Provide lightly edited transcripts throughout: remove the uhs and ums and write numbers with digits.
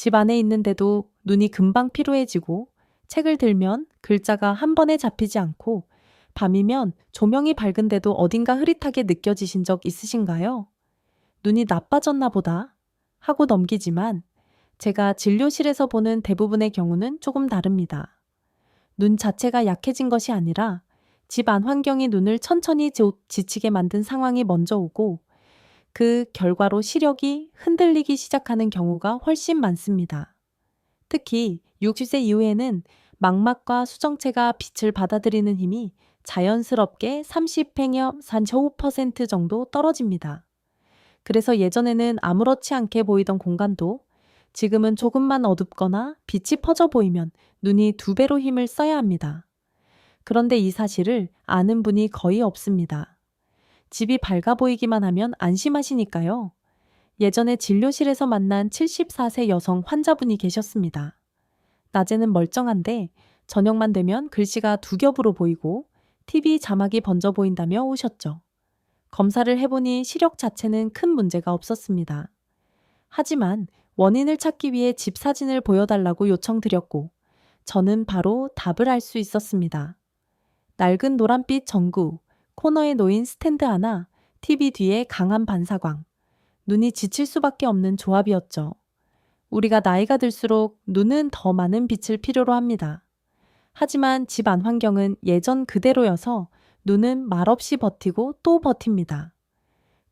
집 안에 있는데도 눈이 금방 피로해지고 책을 들면 글자가 한 번에 잡히지 않고 밤이면 조명이 밝은데도 어딘가 흐릿하게 느껴지신 적 있으신가요? 눈이 나빠졌나 보다 하고 넘기지만 제가 진료실에서 보는 대부분의 경우는 조금 다릅니다. 눈 자체가 약해진 것이 아니라 집 안 환경이 눈을 천천히 지치게 만든 상황이 먼저 오고 그 결과로 시력이 흔들리기 시작하는 경우가 훨씬 많습니다. 특히 60세 이후에는 망막과 수정체가 빛을 받아들이는 힘이 자연스럽게 30행여 45% 정도 떨어집니다. 그래서 예전에는 아무렇지 않게 보이던 공간도 지금은 조금만 어둡거나 빛이 퍼져 보이면 눈이 2배로 힘을 써야 합니다. 그런데 이 사실을 아는 분이 거의 없습니다. 집이 밝아 보이기만 하면 안심하시니까요. 예전에 진료실에서 만난 74세 여성 환자분이 계셨습니다. 낮에는 멀쩡한데 저녁만 되면 글씨가 2겹으로 보이고 TV 자막이 번져 보인다며 오셨죠. 검사를 해보니 시력 자체는 큰 문제가 없었습니다. 하지만 원인을 찾기 위해 집 사진을 보여달라고 요청드렸고 저는 바로 답을 알 수 있었습니다. 낡은 노란빛 전구, 코너에 놓인 스탠드 하나, TV 뒤에 강한 반사광. 눈이 지칠 수밖에 없는 조합이었죠. 우리가 나이가 들수록 눈은 더 많은 빛을 필요로 합니다. 하지만 집 안 환경은 예전 그대로여서 눈은 말없이 버티고 또 버팁니다.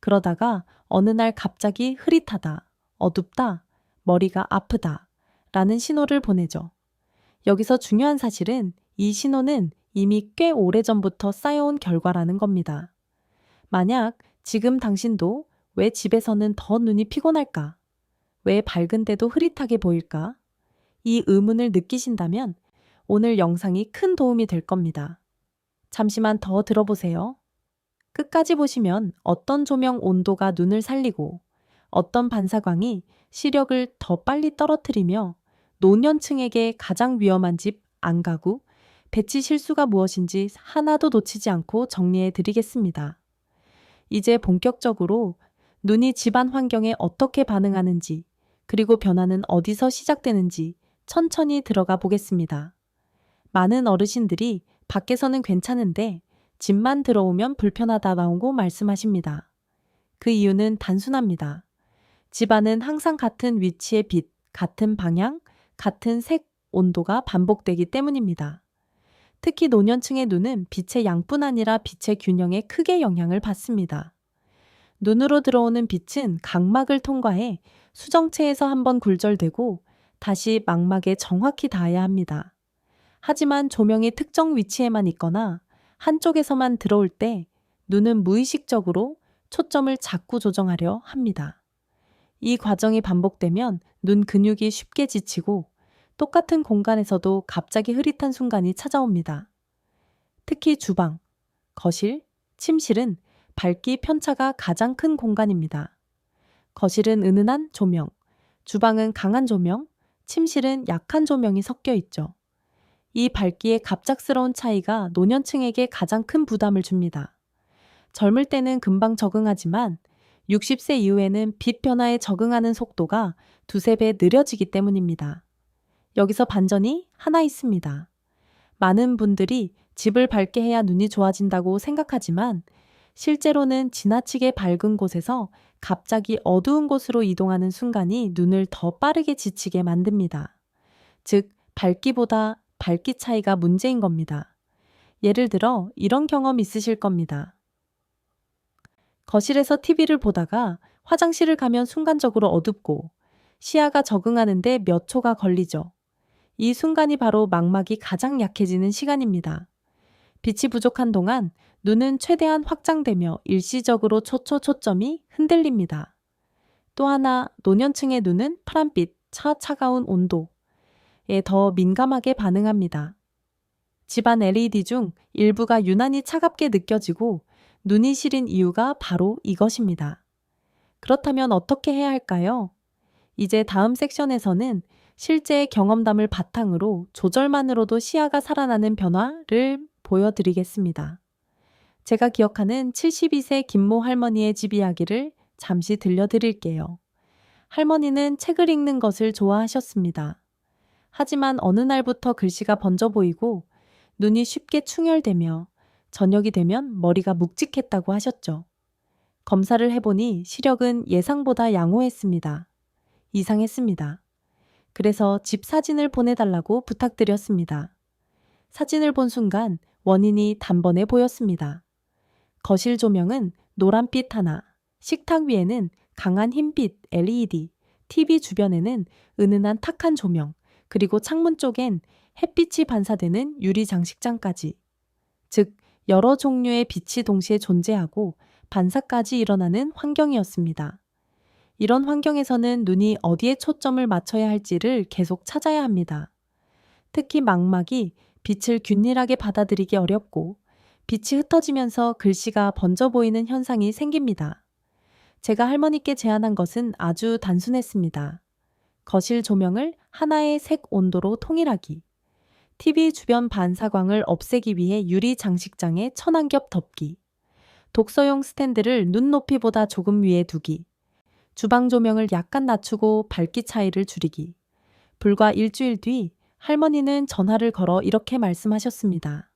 그러다가 어느 날 갑자기 흐릿하다, 어둡다, 머리가 아프다 라는 신호를 보내죠. 여기서 중요한 사실은 이 신호는 이미 꽤 오래전부터 쌓여온 결과라는 겁니다. 만약 지금 당신도 왜 집에서는 더 눈이 피곤할까? 왜 밝은데도 흐릿하게 보일까? 이 의문을 느끼신다면 오늘 영상이 큰 도움이 될 겁니다. 잠시만 더 들어보세요. 끝까지 보시면 어떤 조명 온도가 눈을 살리고 어떤 반사광이 시력을 더 빨리 떨어뜨리며 노년층에게 가장 위험한 집 안가구, 배치 실수가 무엇인지 하나도 놓치지 않고 정리해 드리겠습니다. 이제 본격적으로 눈이 집안 환경에 어떻게 반응하는지, 그리고 변화는 어디서 시작되는지 천천히 들어가 보겠습니다. 많은 어르신들이 밖에서는 괜찮은데 집만 들어오면 불편하다고 말씀하십니다. 그 이유는 단순합니다. 집안은 항상 같은 위치의 빛, 같은 방향, 같은 색, 온도가 반복되기 때문입니다. 특히 노년층의 눈은 빛의 양뿐 아니라 빛의 균형에 크게 영향을 받습니다. 눈으로 들어오는 빛은 각막을 통과해 수정체에서 한번 굴절되고 다시 망막에 정확히 닿아야 합니다. 하지만 조명이 특정 위치에만 있거나 한쪽에서만 들어올 때 눈은 무의식적으로 초점을 자꾸 조정하려 합니다. 이 과정이 반복되면 눈 근육이 쉽게 지치고 똑같은 공간에서도 갑자기 흐릿한 순간이 찾아옵니다. 특히 주방, 거실, 침실은 밝기 편차가 가장 큰 공간입니다. 거실은 은은한 조명, 주방은 강한 조명, 침실은 약한 조명이 섞여 있죠. 이 밝기의 갑작스러운 차이가 노년층에게 가장 큰 부담을 줍니다. 젊을 때는 금방 적응하지만 60세 이후에는 빛 변화에 적응하는 속도가 2~3배 느려지기 때문입니다. 여기서 반전이 하나 있습니다. 많은 분들이 집을 밝게 해야 눈이 좋아진다고 생각하지만 실제로는 지나치게 밝은 곳에서 갑자기 어두운 곳으로 이동하는 순간이 눈을 더 빠르게 지치게 만듭니다. 즉, 밝기보다 밝기 차이가 문제인 겁니다. 예를 들어 이런 경험 있으실 겁니다. 거실에서 TV를 보다가 화장실을 가면 순간적으로 어둡고 시야가 적응하는데 몇 초가 걸리죠. 이 순간이 바로 망막이 가장 약해지는 시간입니다. 빛이 부족한 동안 눈은 최대한 확장되며 일시적으로 초점이 흔들립니다. 또 하나, 노년층의 눈은 파란빛, 차가운 온도에 더 민감하게 반응합니다. 집안 LED 중 일부가 유난히 차갑게 느껴지고 눈이 시린 이유가 바로 이것입니다. 그렇다면 어떻게 해야 할까요? 이제 다음 섹션에서는 실제 경험담을 바탕으로 조절만으로도 시야가 살아나는 변화를 보여드리겠습니다. 제가 기억하는 72세 김모 할머니의 집 이야기를 잠시 들려드릴게요. 할머니는 책을 읽는 것을 좋아하셨습니다. 하지만 어느 날부터 글씨가 번져 보이고 눈이 쉽게 충혈되며 저녁이 되면 머리가 묵직했다고 하셨죠. 검사를 해보니 시력은 예상보다 양호했습니다. 이상했습니다. 그래서 집 사진을 보내달라고 부탁드렸습니다. 사진을 본 순간 원인이 단번에 보였습니다. 거실 조명은 노란빛 하나, 식탁 위에는 강한 흰빛 LED, TV 주변에는 은은한 탁한 조명, 그리고 창문 쪽엔 햇빛이 반사되는 유리 장식장까지. 즉, 여러 종류의 빛이 동시에 존재하고 반사까지 일어나는 환경이었습니다. 이런 환경에서는 눈이 어디에 초점을 맞춰야 할지를 계속 찾아야 합니다. 특히 망막이 빛을 균일하게 받아들이기 어렵고 빛이 흩어지면서 글씨가 번져 보이는 현상이 생깁니다. 제가 할머니께 제안한 것은 아주 단순했습니다. 거실 조명을 하나의 색 온도로 통일하기, TV 주변 반사광을 없애기 위해 유리 장식장에 천안겹 덮기, 독서용 스탠드를 눈높이보다 조금 위에 두기, 주방 조명을 약간 낮추고 밝기 차이를 줄이기. 불과 일주일 뒤 할머니는 전화를 걸어 이렇게 말씀하셨습니다.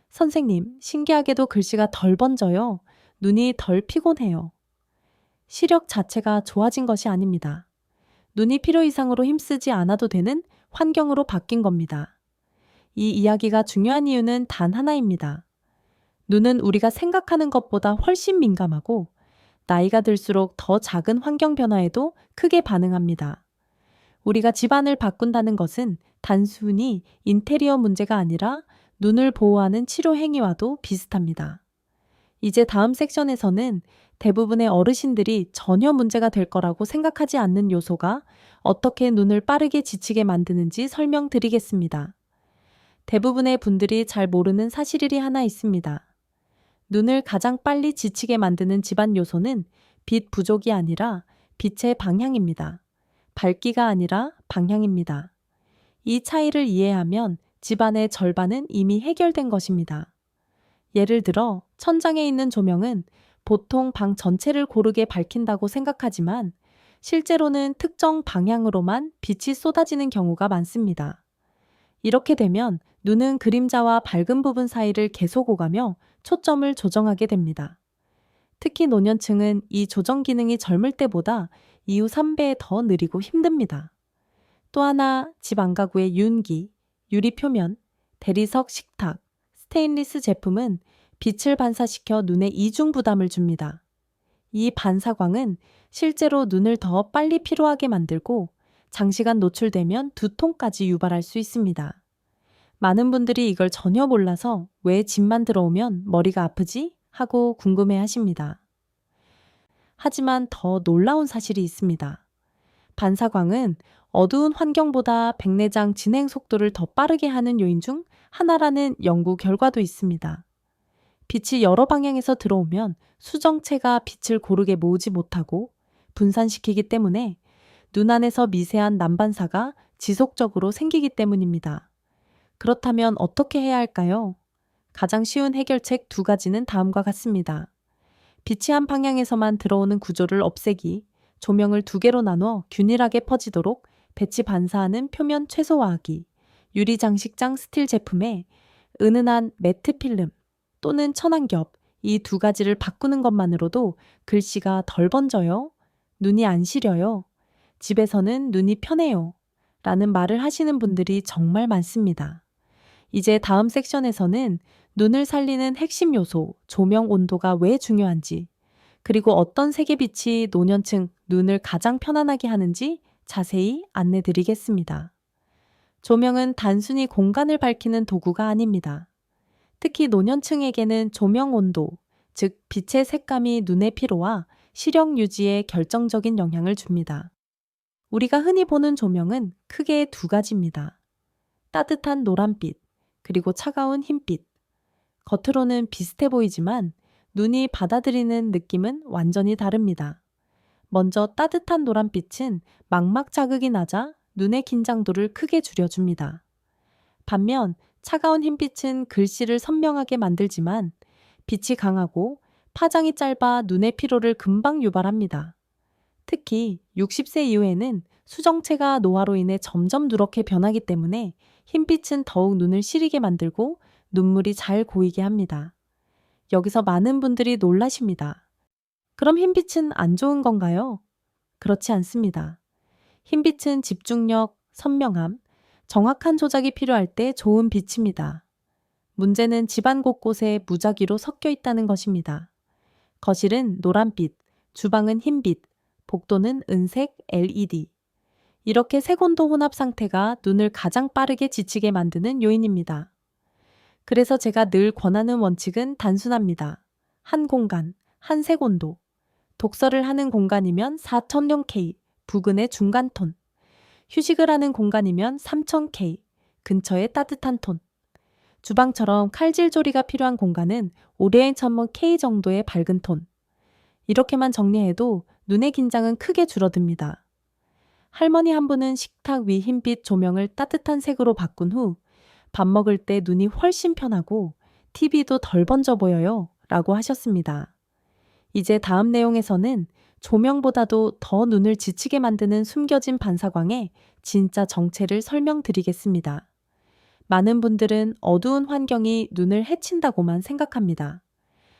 선생님, 신기하게도 글씨가 덜 번져요. 눈이 덜 피곤해요. 시력 자체가 좋아진 것이 아닙니다. 눈이 필요 이상으로 힘쓰지 않아도 되는 환경으로 바뀐 겁니다. 이 이야기가 중요한 이유는 단 하나입니다. 눈은 우리가 생각하는 것보다 훨씬 민감하고 나이가 들수록 더 작은 환경 변화에도 크게 반응합니다. 우리가 집안을 바꾼다는 것은 단순히 인테리어 문제가 아니라 눈을 보호하는 치료 행위와도 비슷합니다. 이제 다음 섹션에서는 대부분의 어르신들이 전혀 문제가 될 거라고 생각하지 않는 요소가 어떻게 눈을 빠르게 지치게 만드는지 설명드리겠습니다. 대부분의 분들이 잘 모르는 사실이 하나 있습니다. 눈을 가장 빨리 지치게 만드는 집안 요소는 빛 부족이 아니라 빛의 방향입니다. 밝기가 아니라 방향입니다. 이 차이를 이해하면 집안의 절반은 이미 해결된 것입니다. 예를 들어 천장에 있는 조명은 보통 방 전체를 고르게 밝힌다고 생각하지만 실제로는 특정 방향으로만 빛이 쏟아지는 경우가 많습니다. 이렇게 되면 눈은 그림자와 밝은 부분 사이를 계속 오가며 초점을 조정하게 됩니다. 특히 노년층은 이 조정 기능이 젊을 때보다 이후 3배 더 느리고 힘듭니다. 또 하나, 집 안가구의 윤기, 유리 표면, 대리석 식탁, 스테인리스 제품은 빛을 반사시켜 눈에 이중 부담을 줍니다. 이 반사광은 실제로 눈을 더 빨리 피로하게 만들고 장시간 노출되면 두통까지 유발할 수 있습니다. 많은 분들이 이걸 전혀 몰라서 왜 집만 들어오면 머리가 아프지? 하고 궁금해 하십니다. 하지만 더 놀라운 사실이 있습니다. 반사광은 어두운 환경보다 백내장 진행 속도를 더 빠르게 하는 요인 중 하나라는 연구 결과도 있습니다. 빛이 여러 방향에서 들어오면 수정체가 빛을 고르게 모으지 못하고 분산시키기 때문에 눈 안에서 미세한 난반사가 지속적으로 생기기 때문입니다. 그렇다면 어떻게 해야 할까요? 가장 쉬운 해결책 2가지는 다음과 같습니다. 빛이 한 방향에서만 들어오는 구조를 없애기, 조명을 2개로 나눠 균일하게 퍼지도록 배치 반사하는 표면 최소화하기, 유리 장식장 스틸 제품에 은은한 매트 필름 또는 천안겹 이 2가지를 바꾸는 것만으로도 글씨가 덜 번져요, 눈이 안 시려요, 집에서는 눈이 편해요 라는 말을 하시는 분들이 정말 많습니다. 이제 다음 섹션에서는 눈을 살리는 핵심 요소, 조명 온도가 왜 중요한지, 그리고 어떤 색의 빛이 노년층 눈을 가장 편안하게 하는지 자세히 안내 드리겠습니다. 조명은 단순히 공간을 밝히는 도구가 아닙니다. 특히 노년층에게는 조명 온도, 즉 빛의 색감이 눈의 피로와 시력 유지에 결정적인 영향을 줍니다. 우리가 흔히 보는 조명은 크게 2가지입니다. 따뜻한 노란빛, 그리고 차가운 흰빛. 겉으로는 비슷해 보이지만 눈이 받아들이는 느낌은 완전히 다릅니다. 먼저 따뜻한 노란빛은 망막 자극이 낮아 눈의 긴장도를 크게 줄여줍니다. 반면 차가운 흰빛은 글씨를 선명하게 만들지만 빛이 강하고 파장이 짧아 눈의 피로를 금방 유발합니다. 특히 60세 이후에는 수정체가 노화로 인해 점점 누렇게 변하기 때문에 흰빛은 더욱 눈을 시리게 만들고 눈물이 잘 고이게 합니다. 여기서 많은 분들이 놀라십니다. 그럼 흰빛은 안 좋은 건가요? 그렇지 않습니다. 흰빛은 집중력, 선명함, 정확한 조작이 필요할 때 좋은 빛입니다. 문제는 집안 곳곳에 무작위로 섞여 있다는 것입니다. 거실은 노란빛, 주방은 흰빛, 복도는 은색 LED. 이렇게 색온도 혼합 상태가 눈을 가장 빠르게 지치게 만드는 요인입니다. 그래서 제가 늘 권하는 원칙은 단순합니다. 한 공간, 한 색온도. 독서를 하는 공간이면 4000K, 부근의 중간 톤. 휴식을 하는 공간이면 3000K, 근처의 따뜻한 톤. 주방처럼 칼질 조리가 필요한 공간은 오리엔트 1000K 정도의 밝은 톤. 이렇게만 정리해도 눈의 긴장은 크게 줄어듭니다. 할머니 한 분은 식탁 위 흰빛 조명을 따뜻한 색으로 바꾼 후 밥 먹을 때 눈이 훨씬 편하고 TV도 덜 번져 보여요 라고 하셨습니다. 이제 다음 내용에서는 조명보다도 더 눈을 지치게 만드는 숨겨진 반사광의 진짜 정체를 설명드리겠습니다. 많은 분들은 어두운 환경이 눈을 해친다고만 생각합니다.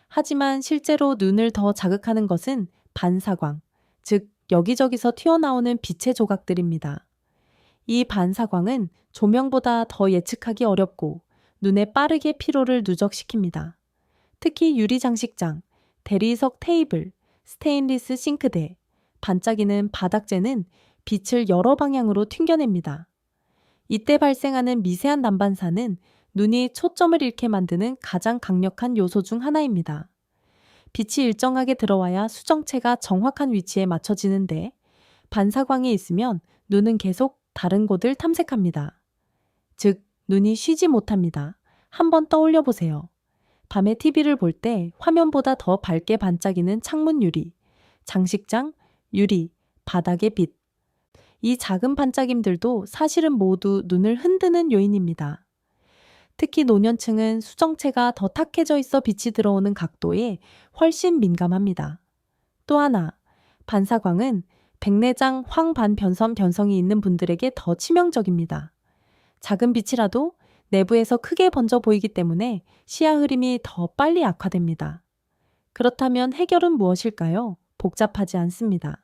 하지만 실제로 눈을 더 자극하는 것은 반사광, 즉 여기저기서 튀어나오는 빛의 조각들입니다. 이 반사광은 조명보다 더 예측하기 어렵고 눈에 빠르게 피로를 누적시킵니다. 특히 유리 장식장, 대리석 테이블, 스테인리스 싱크대, 반짝이는 바닥재는 빛을 여러 방향으로 튕겨냅니다. 이때 발생하는 미세한 난반사는 눈이 초점을 잃게 만드는 가장 강력한 요소 중 하나입니다. 빛이 일정하게 들어와야 수정체가 정확한 위치에 맞춰지는데 반사광이 있으면 눈은 계속 다른 곳을 탐색합니다. 즉, 눈이 쉬지 못합니다. 한번 떠올려 보세요. 밤에 TV를 볼 때 화면보다 더 밝게 반짝이는 창문 유리, 장식장, 유리, 바닥의 빛. 이 작은 반짝임들도 사실은 모두 눈을 흔드는 요인입니다. 특히 노년층은 수정체가 더 탁해져 있어 빛이 들어오는 각도에 훨씬 민감합니다. 또 하나, 반사광은 백내장 황반변성 변성이 있는 분들에게 더 치명적입니다. 작은 빛이라도 내부에서 크게 번져 보이기 때문에 시야 흐림이 더 빨리 악화됩니다. 그렇다면 해결은 무엇일까요? 복잡하지 않습니다.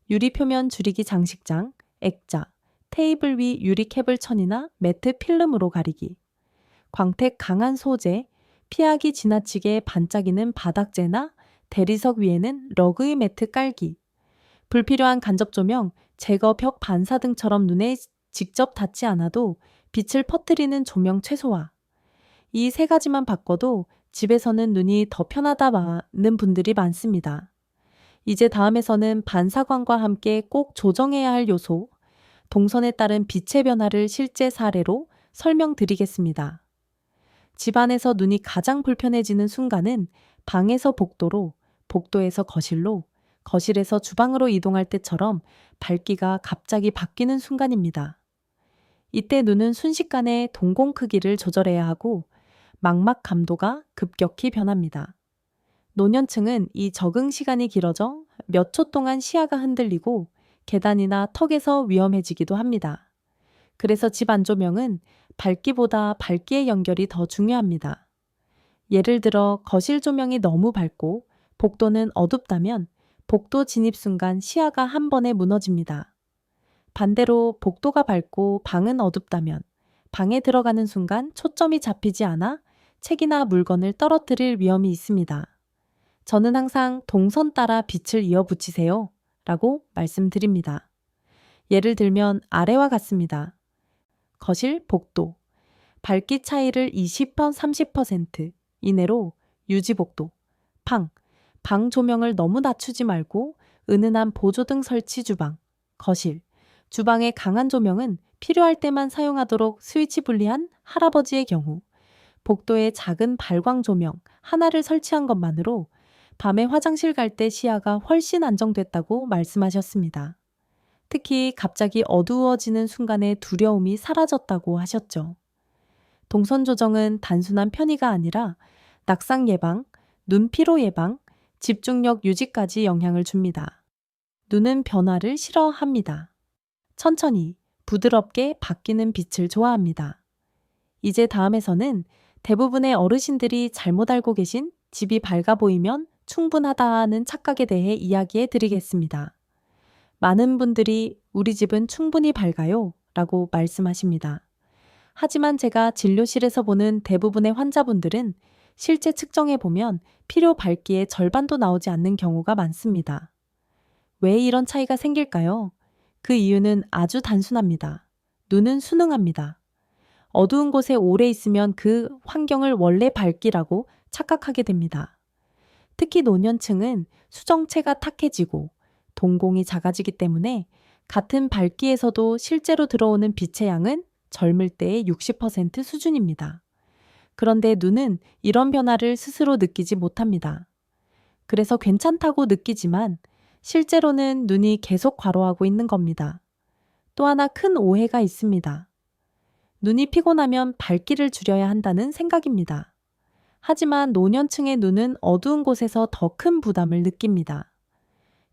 유리 표면 줄이기 장식장, 액자, 테이블 위 유리캡을 천이나 매트 필름으로 가리기, 광택 강한 소재, 피하기 지나치게 반짝이는 바닥재나 대리석 위에는 러그의 매트 깔기, 불필요한 간접 조명, 제거 벽 반사 등처럼 눈에 직접 닿지 않아도 빛을 퍼뜨리는 조명 최소화. 이 세 가지만 바꿔도 집에서는 눈이 더 편하다는 분들이 많습니다. 이제 다음에서는 반사광과 함께 꼭 조정해야 할 요소, 동선에 따른 빛의 변화를 실제 사례로 설명드리겠습니다. 집안에서 눈이 가장 불편해지는 순간은 방에서 복도로, 복도에서 거실로, 거실에서 주방으로 이동할 때처럼 밝기가 갑자기 바뀌는 순간입니다. 이때 눈은 순식간에 동공 크기를 조절해야 하고 망막 감도가 급격히 변합니다. 노년층은 이 적응 시간이 길어져 몇 초 동안 시야가 흔들리고 계단이나 턱에서 위험해지기도 합니다. 그래서 집 안조명은 밝기보다 밝기의 연결이 더 중요합니다. 예를 들어 거실 조명이 너무 밝고 복도는 어둡다면 복도 진입 순간 시야가 한 번에 무너집니다. 반대로 복도가 밝고 방은 어둡다면 방에 들어가는 순간 초점이 잡히지 않아 책이나 물건을 떨어뜨릴 위험이 있습니다. 저는 항상 동선 따라 빛을 이어붙이세요 라고 말씀드립니다. 예를 들면 아래와 같습니다. 거실, 복도. 밝기 차이를 20%, 30% 이내로 유지복도. 방 조명을 너무 낮추지 말고 은은한 보조등 설치 주방. 거실. 주방의 강한 조명은 필요할 때만 사용하도록 스위치 분리한 할아버지의 경우. 복도에 작은 발광 조명 하나를 설치한 것만으로 밤에 화장실 갈 때 시야가 훨씬 안정됐다고 말씀하셨습니다. 특히 갑자기 어두워지는 순간의 두려움이 사라졌다고 하셨죠. 동선 조정은 단순한 편의가 아니라 낙상 예방, 눈 피로 예방, 집중력 유지까지 영향을 줍니다. 눈은 변화를 싫어합니다. 천천히, 부드럽게 바뀌는 빛을 좋아합니다. 이제 다음에서는 대부분의 어르신들이 잘못 알고 계신 집이 밝아 보이면 충분하다는 착각에 대해 이야기해 드리겠습니다. 많은 분들이 우리 집은 충분히 밝아요 라고 말씀하십니다. 하지만 제가 진료실에서 보는 대부분의 환자분들은 실제 측정해 보면 필요 밝기의 절반도 나오지 않는 경우가 많습니다. 왜 이런 차이가 생길까요? 그 이유는 아주 단순합니다. 눈은 순응합니다. 어두운 곳에 오래 있으면 그 환경을 원래 밝기라고 착각하게 됩니다. 특히 노년층은 수정체가 탁해지고 동공이 작아지기 때문에 같은 밝기에서도 실제로 들어오는 빛의 양은 젊을 때의 60% 수준입니다. 그런데 눈은 이런 변화를 스스로 느끼지 못합니다. 그래서 괜찮다고 느끼지만 실제로는 눈이 계속 과로하고 있는 겁니다. 또 하나 큰 오해가 있습니다. 눈이 피곤하면 밝기를 줄여야 한다는 생각입니다. 하지만 노년층의 눈은 어두운 곳에서 더 큰 부담을 느낍니다.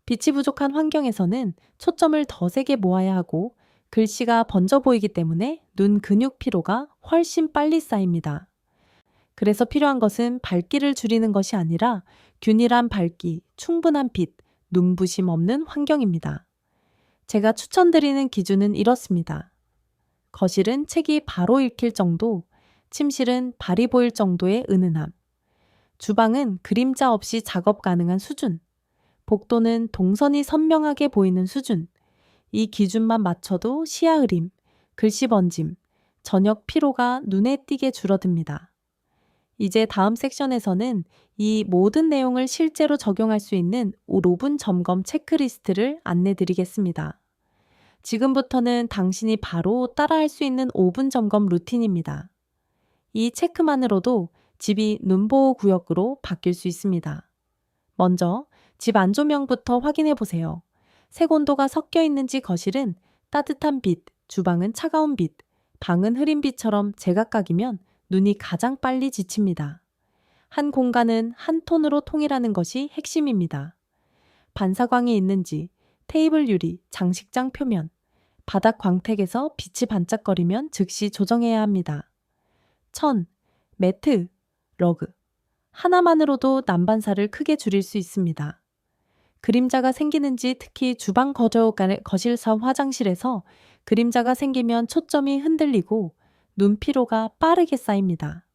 빛이 부족한 환경에서는 초점을 더 세게 모아야 하고 글씨가 번져 보이기 때문에 눈 근육 피로가 훨씬 빨리 쌓입니다. 그래서 필요한 것은 밝기를 줄이는 것이 아니라 균일한 밝기, 충분한 빛, 눈부심 없는 환경입니다. 제가 추천드리는 기준은 이렇습니다. 거실은 책이 바로 읽힐 정도, 침실은 발이 보일 정도의 은은함, 주방은 그림자 없이 작업 가능한 수준, 복도는 동선이 선명하게 보이는 수준, 이 기준만 맞춰도 시야 흐림, 글씨 번짐, 저녁 피로가 눈에 띄게 줄어듭니다. 이제 다음 섹션에서는 이 모든 내용을 실제로 적용할 수 있는 5분 점검 체크리스트를 안내 드리겠습니다. 지금부터는 당신이 바로 따라할 수 있는 5분 점검 루틴입니다. 이 체크만으로도 집이 눈보호 구역으로 바뀔 수 있습니다. 먼저 집 안조명부터 확인해 보세요. 색온도가 섞여 있는지 거실은 따뜻한 빛, 주방은 차가운 빛, 방은 흐린 빛처럼 제각각이면 눈이 가장 빨리 지칩니다. 한 공간은 한 톤으로 통일하는 것이 핵심입니다. 반사광이 있는지, 테이블 유리, 장식장 표면, 바닥 광택에서 빛이 반짝거리면 즉시 조정해야 합니다. 천, 매트, 러그. 하나만으로도 난반사를 크게 줄일 수 있습니다. 그림자가 생기는지 특히 주방 거실서 화장실에서 그림자가 생기면 초점이 흔들리고 눈 피로가 빠르게 쌓입니다.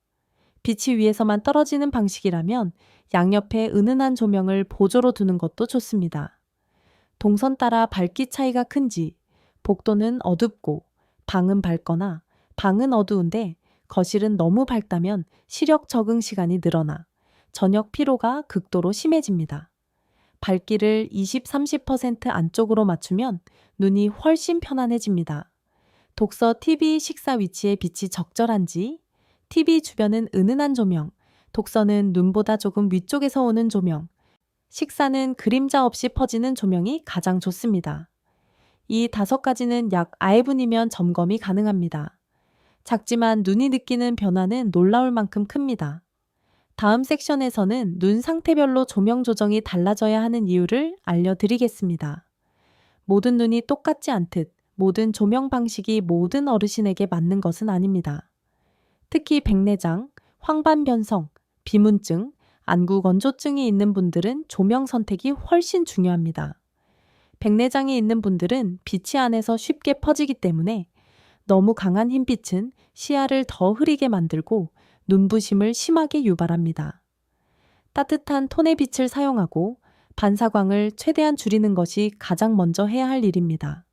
빛이 위에서만 떨어지는 방식이라면 양옆에 은은한 조명을 보조로 두는 것도 좋습니다. 동선 따라 밝기 차이가 큰지, 복도는 어둡고 방은 밝거나 방은 어두운데 거실은 너무 밝다면 시력 적응 시간이 늘어나 저녁 피로가 극도로 심해집니다. 밝기를 20-30% 안쪽으로 맞추면 눈이 훨씬 편안해집니다. 독서, TV, 식사 위치에 빛이 적절한지, TV 주변은 은은한 조명, 독서는 눈보다 조금 위쪽에서 오는 조명, 식사는 그림자 없이 퍼지는 조명이 가장 좋습니다. 이 5가지는 약 9분이면 점검이 가능합니다. 작지만 눈이 느끼는 변화는 놀라울 만큼 큽니다. 다음 섹션에서는 눈 상태별로 조명 조정이 달라져야 하는 이유를 알려드리겠습니다. 모든 눈이 똑같지 않듯 모든 조명 방식이 모든 어르신에게 맞는 것은 아닙니다. 특히 백내장, 황반변성, 비문증, 안구건조증이 있는 분들은 조명 선택이 훨씬 중요합니다. 백내장이 있는 분들은 빛이 안에서 쉽게 퍼지기 때문에 너무 강한 흰빛은 시야를 더 흐리게 만들고 눈부심을 심하게 유발합니다. 따뜻한 톤의 빛을 사용하고 반사광을 최대한 줄이는 것이 가장 먼저 해야 할 일입니다.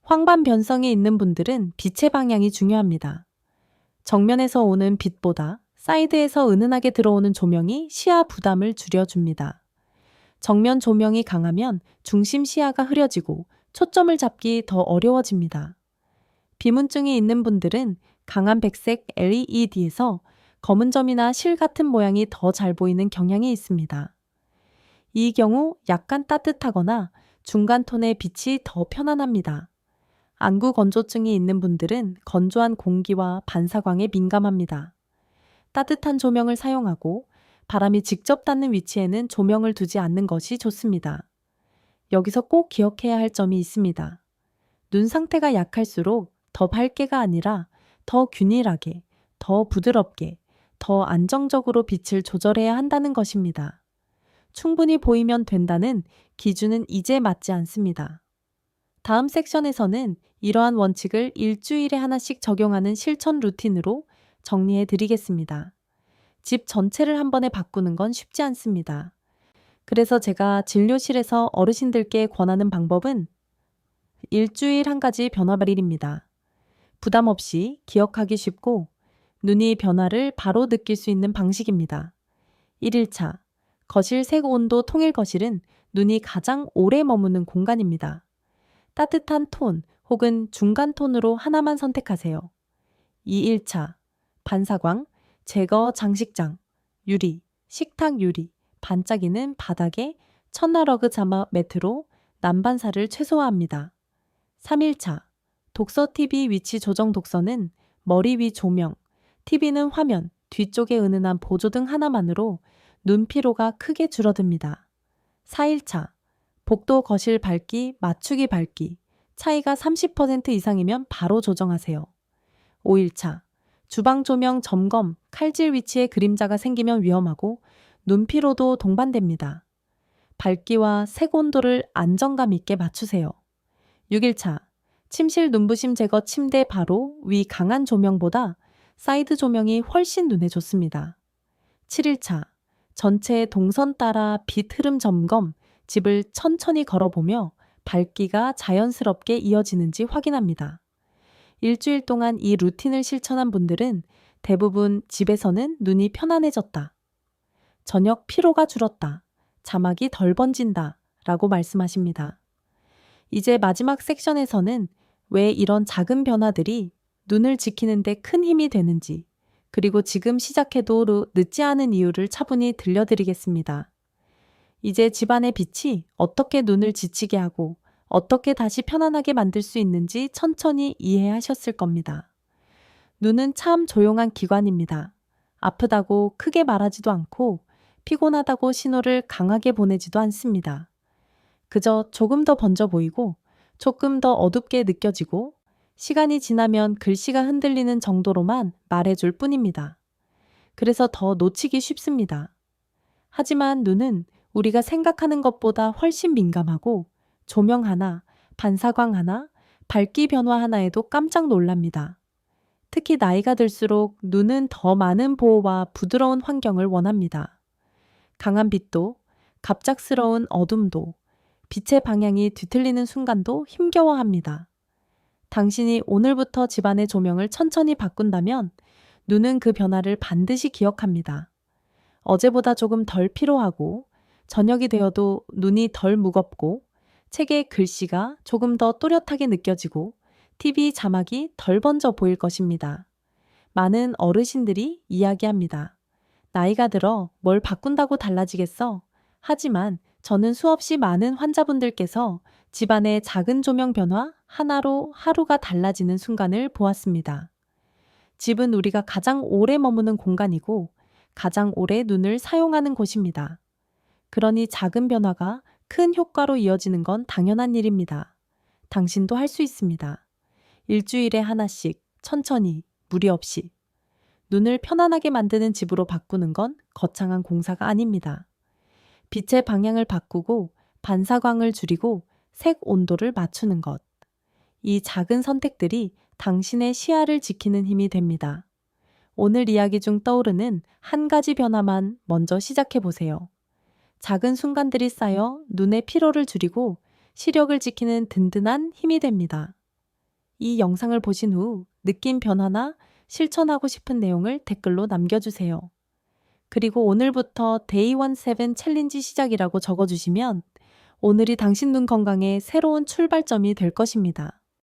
황반 변성이 있는 분들은 빛의 방향이 중요합니다. 정면에서 오는 빛보다 사이드에서 은은하게 들어오는 조명이 시야 부담을 줄여줍니다. 정면 조명이 강하면 중심 시야가 흐려지고 초점을 잡기 더 어려워집니다. 비문증이 있는 분들은 강한 백색 LED에서 검은 점이나 실 같은 모양이 더 잘 보이는 경향이 있습니다. 이 경우 약간 따뜻하거나 중간 톤의 빛이 더 편안합니다. 안구 건조증이 있는 분들은 건조한 공기와 반사광에 민감합니다. 따뜻한 조명을 사용하고 바람이 직접 닿는 위치에는 조명을 두지 않는 것이 좋습니다. 여기서 꼭 기억해야 할 점이 있습니다. 눈 상태가 약할수록 더 밝게가 아니라 더 균일하게, 더 부드럽게, 더 안정적으로 빛을 조절해야 한다는 것입니다. 충분히 보이면 된다는 기준은 이제 맞지 않습니다. 다음 섹션에서는 이러한 원칙을 일주일에 하나씩 적용하는 실천 루틴으로 정리해 드리겠습니다. 집 전체를 한 번에 바꾸는 건 쉽지 않습니다. 그래서 제가 진료실에서 어르신들께 권하는 방법은 일주일 한 가지 변화발일입니다. 부담 없이 기억하기 쉽고 눈이 변화를 바로 느낄 수 있는 방식입니다. 1일차 거실 색 온도 통일. 거실은 눈이 가장 오래 머무는 공간입니다. 따뜻한 톤 혹은 중간 톤으로 하나만 선택하세요. 2일차 반사광, 제거 장식장, 유리, 식탁 유리, 반짝이는 바닥에 천나러그 자막 매트로 난반사를 최소화합니다. 3일차 독서 TV 위치 조정. 독서는 머리 위 조명, TV는 화면, 뒤쪽에 은은한 보조등 하나만으로 눈 피로가 크게 줄어듭니다. 4일차 복도 거실 밝기, 맞추기 밝기, 차이가 30% 이상이면 바로 조정하세요. 5일차 주방 조명 점검, 칼질 위치에 그림자가 생기면 위험하고 눈 피로도 동반됩니다. 밝기와 색 온도를 안정감 있게 맞추세요. 6일차 침실 눈부심 제거. 침대 바로 위 강한 조명보다 사이드 조명이 훨씬 눈에 좋습니다. 7일차 전체 동선 따라 빛 흐름 점검. 집을 천천히 걸어보며 밝기가 자연스럽게 이어지는지 확인합니다. 일주일 동안 이 루틴을 실천한 분들은 대부분 집에서는 눈이 편안해졌다, 저녁 피로가 줄었다, 자막이 덜 번진다 라고 말씀하십니다. 이제 마지막 섹션에서는 왜 이런 작은 변화들이 눈을 지키는데 큰 힘이 되는지, 그리고 지금 시작해도 늦지 않은 이유를 차분히 들려드리겠습니다. 이제 집안의 빛이 어떻게 눈을 지치게 하고 어떻게 다시 편안하게 만들 수 있는지 천천히 이해하셨을 겁니다. 눈은 참 조용한 기관입니다. 아프다고 크게 말하지도 않고 피곤하다고 신호를 강하게 보내지도 않습니다. 그저 조금 더 번져 보이고 조금 더 어둡게 느껴지고 시간이 지나면 글씨가 흔들리는 정도로만 말해줄 뿐입니다. 그래서 더 놓치기 쉽습니다. 하지만 눈은 우리가 생각하는 것보다 훨씬 민감하고 조명 하나, 반사광 하나, 밝기 변화 하나에도 깜짝 놀랍니다. 특히 나이가 들수록 눈은 더 많은 보호와 부드러운 환경을 원합니다. 강한 빛도, 갑작스러운 어둠도, 빛의 방향이 뒤틀리는 순간도 힘겨워합니다. 당신이 오늘부터 집안의 조명을 천천히 바꾼다면 눈은 그 변화를 반드시 기억합니다. 어제보다 조금 덜 피로하고 저녁이 되어도 눈이 덜 무겁고 책의 글씨가 조금 더 또렷하게 느껴지고 TV 자막이 덜 번져 보일 것입니다. 많은 어르신들이 이야기합니다. 나이가 들어 뭘 바꾼다고 달라지겠어? 하지만 저는 수없이 많은 환자분들께서 집안의 작은 조명 변화 하나로 하루가 달라지는 순간을 보았습니다. 집은 우리가 가장 오래 머무는 공간이고 가장 오래 눈을 사용하는 곳입니다. 그러니 작은 변화가 큰 효과로 이어지는 건 당연한 일입니다. 당신도 할 수 있습니다. 일주일에 하나씩 천천히 무리 없이 눈을 편안하게 만드는 집으로 바꾸는 건 거창한 공사가 아닙니다. 빛의 방향을 바꾸고 반사광을 줄이고 색 온도를 맞추는 것. 이 작은 선택들이 당신의 시야를 지키는 힘이 됩니다. 오늘 이야기 중 떠오르는 한 가지 변화만 먼저 시작해 보세요. 작은 순간들이 쌓여 눈의 피로를 줄이고 시력을 지키는 든든한 힘이 됩니다. 이 영상을 보신 후 느낀 변화나 실천하고 싶은 내용을 댓글로 남겨주세요. 그리고 오늘부터 Day 17 챌린지 시작이라고 적어주시면 오늘이 당신 눈 건강의 새로운 출발점이 될 것입니다.